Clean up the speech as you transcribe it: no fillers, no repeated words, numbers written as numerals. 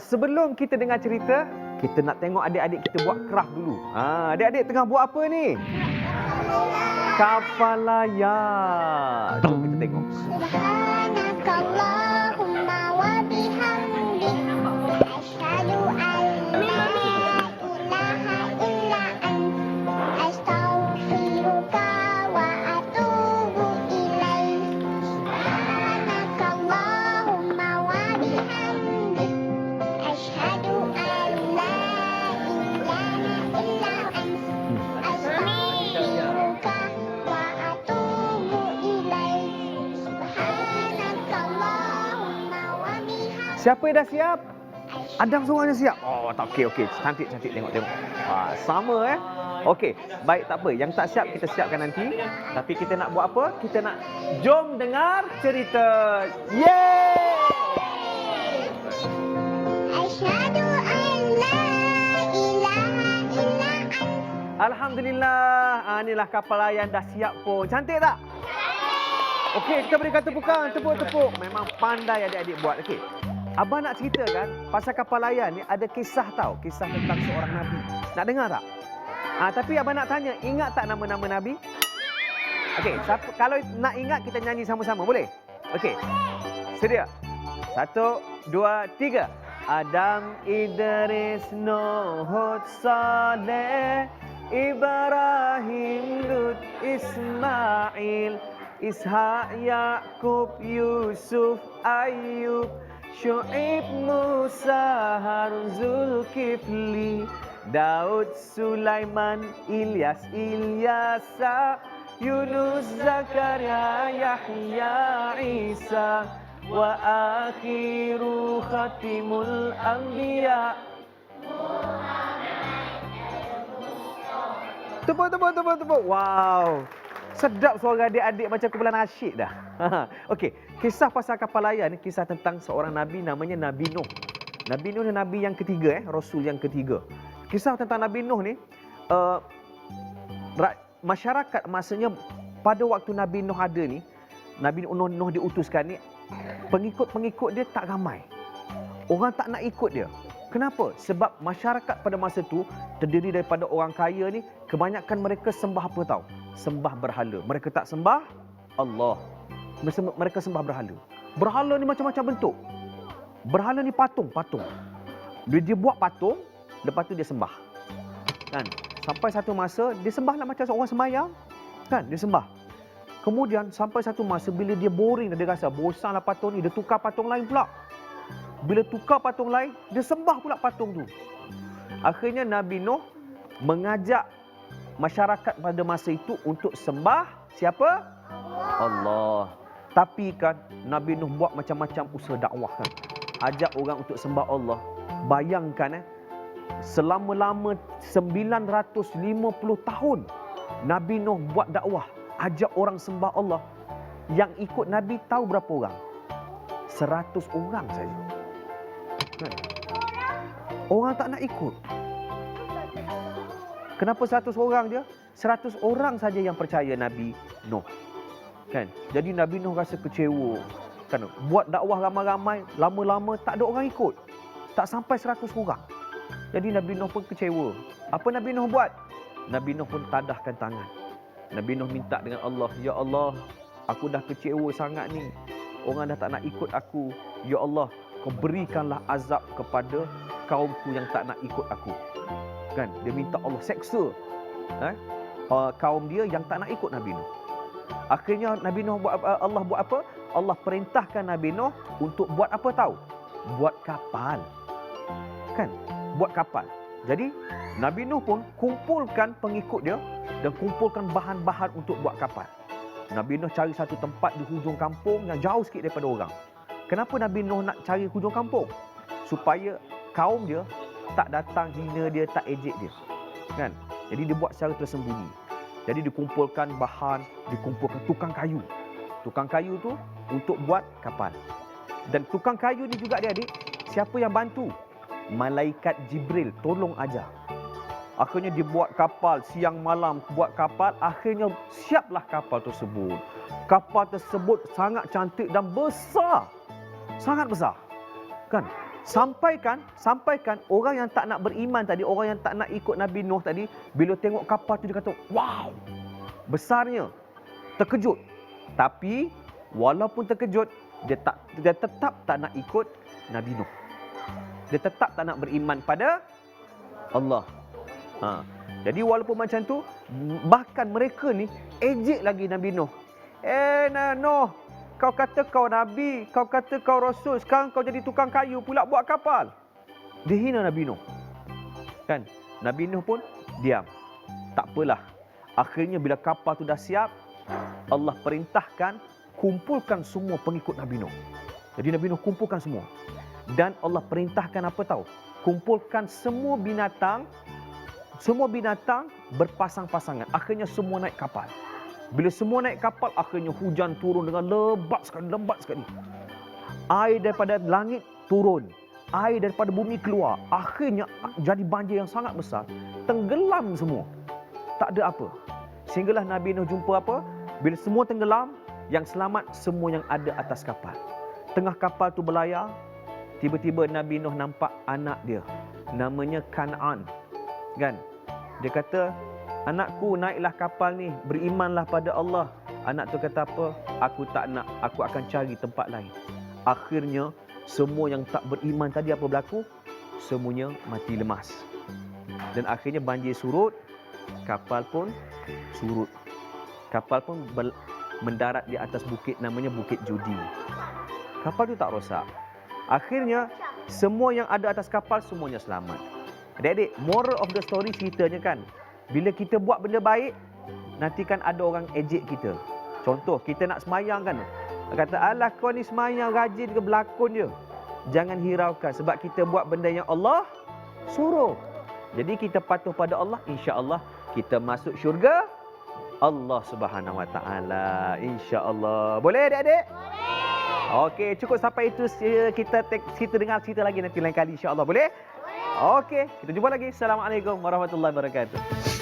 Sebelum kita dengar cerita, kita nak tengok adik-adik kita buat craft dulu. Adik-adik tengah buat apa ni? Kapal layar. Jom kita tengok. Subhanakallahumma wa bihamdik asyhadu an la ilaha illa anta astaghfiruka wa atubu ilaik. Subhanakallahumma wa bihamdik asyhadu an la ilaha illa anta astaghfiruka wa atubu ilaik. Subhanakallahumma wa bihamdik. Siapa dah siap? Adam seorang dah siap? Oh, tak okey. Cantik. Tengok. Sama Okey, baik, tak apa. Yang tak siap kita siapkan nanti. Tapi kita nak buat apa? Kita nak jom dengar cerita. Yeay! Asyhadu an la ilaha illa anta. Alhamdulillah. Inilah kapal layar dah siap pun. Cantik tak? Okey, kita berikan tepukan. Tepuk. Memang pandai adik-adik buat. Okey. Abang nak ceritakan pasal kapal layar ni ada kisah tau. Kisah tentang seorang Nabi. Nak dengar tak? Tapi abang nak tanya, ingat tak nama-nama Nabi? Okey, kalau nak ingat kita nyanyi sama-sama, boleh? Okey. Sedia? 1, 2, 3. Adam, Idris, Nuh, Hud, Saleh, Ibrahim, Lut, Ismail, Ishak, Yakub, Yusuf, Ayub, Syuaib, Musa, Harun, Zulkifli, Daud, Sulaiman, Ilyas, Ilyasa, Yunus, Zakaria, Yahya, Isa, wa akhiru khatimul anbiya. Tepuk. Wow. Sedap suara adik-adik macam kumpulan nasyid dah. Okey, kisah pasal kapal layar ni kisah tentang seorang Nabi namanya Nabi Nuh. Nabi Nuh ni Nabi yang ketiga, Rasul yang ketiga. Kisah tentang Nabi Nuh ni, masyarakat maksudnya pada waktu Nabi Nuh ada ni, Nabi Nuh diutuskan ni, pengikut-pengikut dia tak ramai. Orang tak nak ikut dia. Kenapa? Sebab masyarakat pada masa tu terdiri daripada orang kaya ni, kebanyakan mereka sembah apa tahu? Sembah berhala. Mereka tak sembah Allah. Mereka sembah berhala. Berhala ni macam-macam bentuk. Berhala ni patung. Dia buat patung, lepas tu dia sembah. Kan? Sampai satu masa dia sembahlah macam orang sembahyang. Kan? Dia sembah. Kemudian sampai satu masa bila dia boring, dia rasa bosanlah patung ni, dia tukar patung lain pula. Bila tukar patung lain, dia sembah pula patung tu. Akhirnya Nabi Nuh mengajak masyarakat pada masa itu untuk sembah siapa? Allah. Tapi kan Nabi Nuh buat macam-macam usaha dakwah kan. Ajak orang untuk sembah Allah. Bayangkan selama-lama 950 tahun Nabi Nuh buat dakwah, ajak orang sembah Allah. Yang ikut Nabi tahu berapa orang? 100 orang saja. Orang tak nak ikut. Kenapa 100 orang je? 100 orang saja yang percaya Nabi Nuh. Kan? Jadi Nabi Nuh rasa kecewa. Kan? Buat dakwah ramai-ramai, lama-lama tak ada orang ikut. Tak sampai 100 orang. Jadi Nabi Nuh pun kecewa. Apa Nabi Nuh buat? Nabi Nuh pun tadahkan tangan. Nabi Nuh minta dengan Allah, "Ya Allah, aku dah kecewa sangat ni. Orang dah tak nak ikut aku. Ya Allah, kau berikanlah azab kepada kaumku yang tak nak ikut aku." Kan? Dia minta Allah seksa kaum dia yang tak nak ikut Nabi Nuh. Akhirnya Nabi Nuh Allah buat apa? Allah perintahkan Nabi Nuh untuk buat apa tahu? Buat kapal. Kan? Buat kapal. Jadi Nabi Nuh pun kumpulkan pengikut dia dan kumpulkan bahan-bahan untuk buat kapal. Nabi Nuh cari satu tempat di hujung kampung yang jauh sikit daripada orang. Kenapa Nabi Nuh nak cari hujung kampung? Supaya kaum dia tak datang hina dia, tak ejek dia. Kan? Jadi dia buat secara tersembunyi. Jadi dikumpulkan bahan, dikumpulkan tukang kayu. Tukang kayu tu untuk buat kapal. Dan tukang kayu ni juga adik-adik, siapa yang bantu? Malaikat Jibril tolong ajar. Akhirnya dia buat kapal, siang malam buat kapal. Akhirnya siaplah kapal tersebut. Kapal tersebut sangat cantik dan besar. Sangat besar. Kan? Sampaikan orang yang tak nak beriman tadi, orang yang tak nak ikut Nabi Nuh tadi, bila tengok kapal tu dia kata, wow, besarnya, terkejut. Tapi walaupun terkejut, dia tetap tak nak ikut Nabi Nuh. Dia tetap tak nak beriman pada Allah. Jadi walaupun macam tu, bahkan mereka ni ejek lagi Nabi Nuh. Nuh, kau kata kau Nabi, kau kata kau Rasul, sekarang kau jadi tukang kayu pula buat kapal. Dia hina Nabi Nuh. Kan? Nabi Nuh pun diam. Tak apalah. Akhirnya bila kapal tu dah siap, Allah perintahkan kumpulkan semua pengikut Nabi Nuh. Jadi Nabi Nuh kumpulkan semua. Dan Allah perintahkan apa tahu? Kumpulkan semua binatang berpasang-pasangan. Akhirnya semua naik kapal. Bila semua naik kapal, akhirnya hujan turun dengan lebat sekali. Air daripada langit turun. Air daripada bumi keluar. Akhirnya jadi banjir yang sangat besar. Tenggelam semua. Tak ada apa. Sehinggalah Nabi Nuh jumpa apa? Bila semua tenggelam, yang selamat semua yang ada atas kapal. Tengah kapal tu berlayar, tiba-tiba Nabi Nuh nampak anak dia. Namanya Kan'an. Kan? Dia kata, anakku naiklah kapal ni, berimanlah pada Allah. Anak tu kata apa? Aku tak nak, aku akan cari tempat lain. Akhirnya, semua yang tak beriman tadi apa berlaku? Semuanya mati lemas. Dan akhirnya banjir surut, kapal pun surut. Kapal pun mendarat di atas bukit namanya Bukit Judi. Kapal tu tak rosak. Akhirnya, semua yang ada atas kapal semuanya selamat. Adik-adik, moral of the story ceritanya kan, bila kita buat benda baik, nanti kan ada orang ejek kita. Contoh, kita nak semayang kan, kata, alah kau ni semayang rajin ke berlakon je. Jangan hiraukan sebab kita buat benda yang Allah suruh. Jadi kita patuh pada Allah, insya-Allah kita masuk syurga Allah Subhanahu Wa Taala. Insya-Allah. Boleh adik-adik? Boleh. Okey, cukup sampai itu kita dengar cerita lagi nanti lain kali insya-Allah. Boleh? Okey, kita jumpa lagi. Assalamualaikum warahmatullahi wabarakatuh.